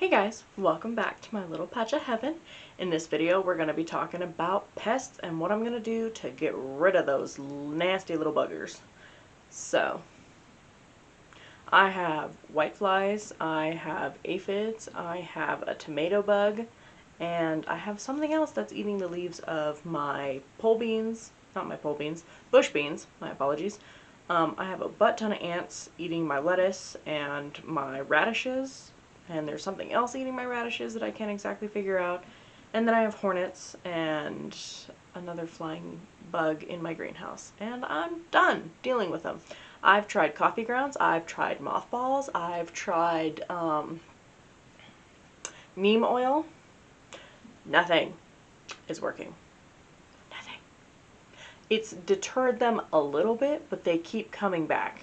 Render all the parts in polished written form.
Hey guys, welcome back to my little patch of heaven. In this video we're going to be talking about pests and what I'm going to do to get rid of those nasty little buggers. So, I have whiteflies, I have aphids, I have a tomato bug, and I have something else that's eating the leaves of my bush beans, my apologies. I have a butt ton of ants eating my lettuce and my radishes. And there's something else eating my radishes that I can't exactly figure out. And then I have hornets and another flying bug in my greenhouse. And I'm done dealing with them. I've tried coffee grounds, I've tried mothballs, I've tried neem oil. Nothing is working. Nothing. It's deterred them a little bit, but they keep coming back.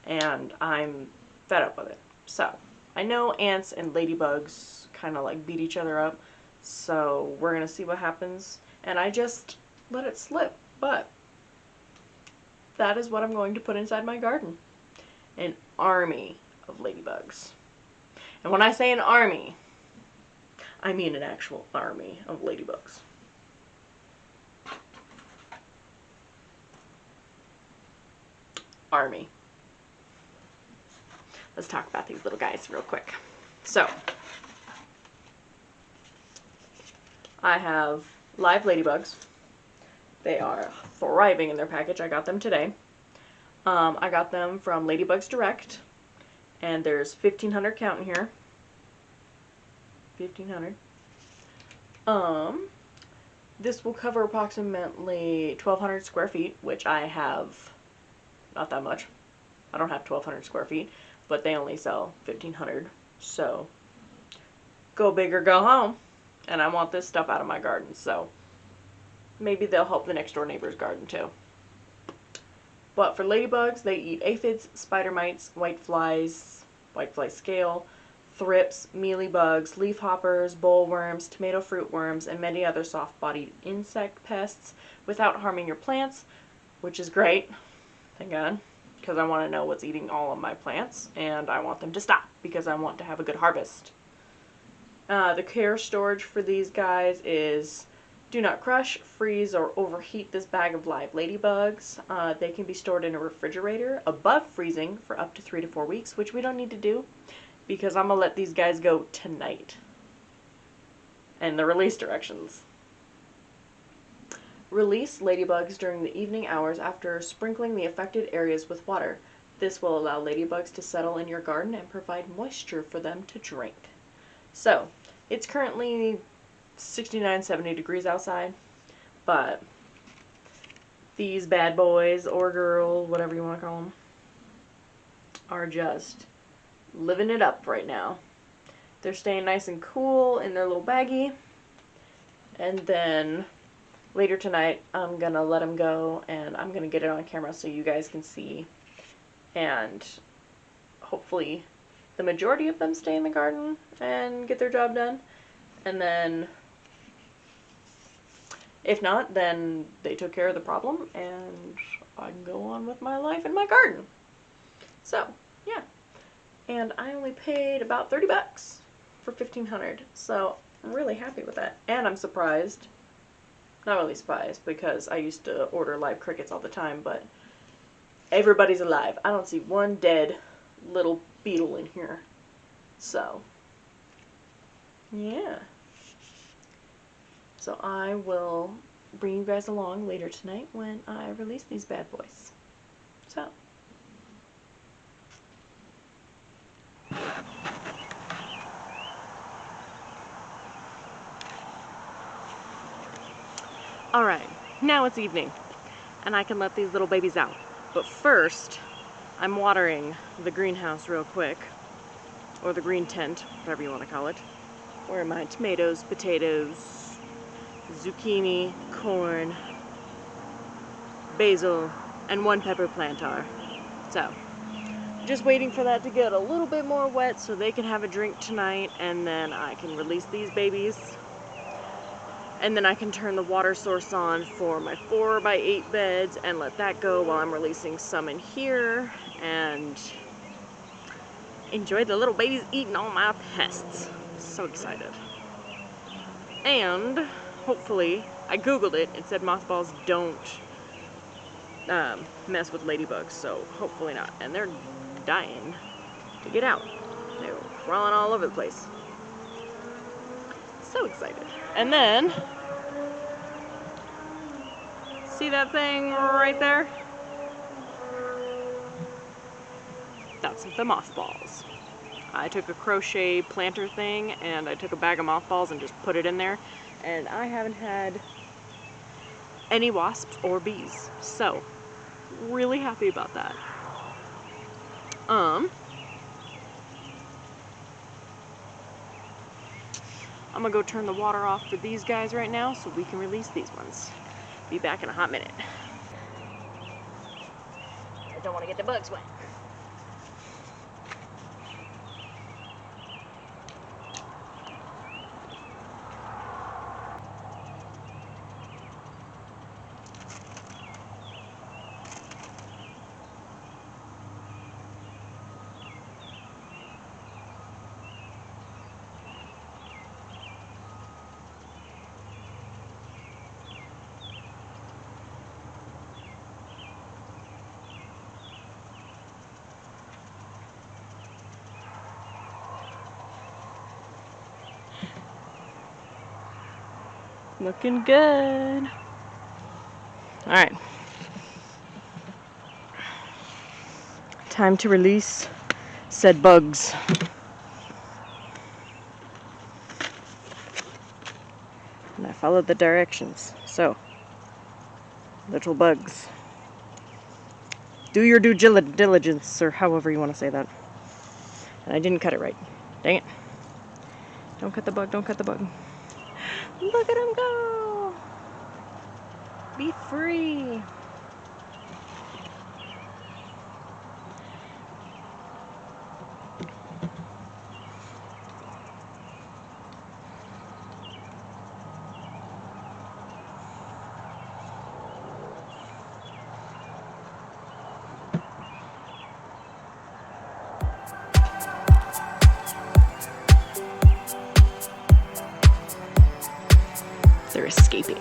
And I'm fed up with it. So, I know ants and ladybugs kind of like beat each other up, so we're going to see what happens. And I just let it slip, but that is what I'm going to put inside my garden. An army of ladybugs. And when I say an army, I mean an actual army of ladybugs. Army. Let's talk about these little guys real quick. So, I have live ladybugs. They are thriving in their package. I got them today. I got them from Ladybugs Direct, and there's 1,500 count in here. 1,500. This will cover approximately 1,200 square feet, which I have not that much. I don't have 1,200 square feet, but they only sell 1,500. So, go big or go home. And I want this stuff out of my garden, so maybe they'll help the next door neighbor's garden too. But for ladybugs, they eat aphids, spider mites, whitefly scale, thrips, mealybugs, leafhoppers, bollworms, tomato fruit worms, and many other soft-bodied insect pests without harming your plants, which is great, thank God, because I want to know what's eating all of my plants, and I want them to stop because I want to have a good harvest. The care storage for these guys is: do not crush, freeze, or overheat this bag of live ladybugs. They can be stored in a refrigerator above freezing for up to 3 to 4 weeks, which we don't need to do because I'm going to let these guys go tonight. And the release directions. Release ladybugs during the evening hours after sprinkling the affected areas with water. This will allow ladybugs to settle in your garden and provide moisture for them to drink. So, it's currently 69, 70 degrees outside, but these bad boys or girls, whatever you want to call them, are just living it up right now. They're staying nice and cool in their little baggie, and then later tonight I'm going to let them go, and I'm going to get it on camera so you guys can see, and hopefully the majority of them stay in the garden and get their job done. And then, if not, then they took care of the problem and I can go on with my life in my garden. So, yeah. And I only paid about 30 bucks for 1,500. So, I'm really happy with that. And I'm surprised. Not really surprised because I used to order live crickets all the time, but everybody's alive. I don't see one dead little beetle in here. So, yeah. So I will bring you guys along later tonight when I release these bad boys. So. Alright, now it's evening, and I can let these little babies out. But first, I'm watering the greenhouse real quick, or the green tent, whatever you want to call it, where my tomatoes, potatoes, zucchini, corn, basil, and 1 pepper plant are. So, just waiting for that to get a little bit more wet so they can have a drink tonight, and then I can release these babies. And then I can turn the water source on for my 4x8 beds and let that go while I'm releasing some in here, and enjoy the little babies eating all my pests. So excited. And hopefully, I googled it, it said mothballs don't mess with ladybugs, so hopefully not. And they're dying to get out. They're crawling all over the place. So excited. And then, see that thing right there? That's the mothballs. I took a crochet planter thing and I took a bag of mothballs and just put it in there, and I haven't had any wasps or bees, so really happy about that. I'm gonna go turn the water off for these guys right now so we can release these ones. Be back in a hot minute. I don't want to get the bugs wet. Looking good. All right. Time to release said bugs. And I followed the directions. So, little bugs, do your due diligence, or however you want to say that. And I didn't cut it right. Dang it. Don't cut the bug, don't cut the bug. Look at him go! Be free! They're escaping.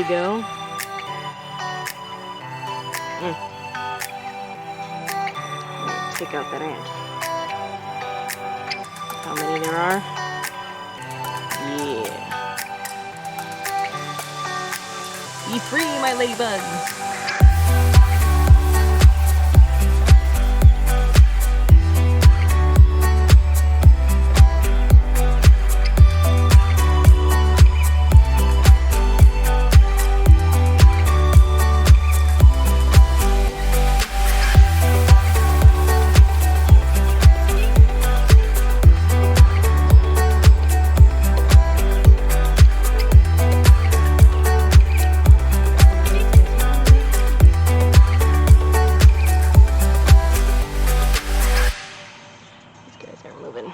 to go. Take out that ant. How many there are? Yeah. Be free, my ladybugs! These guys aren't moving.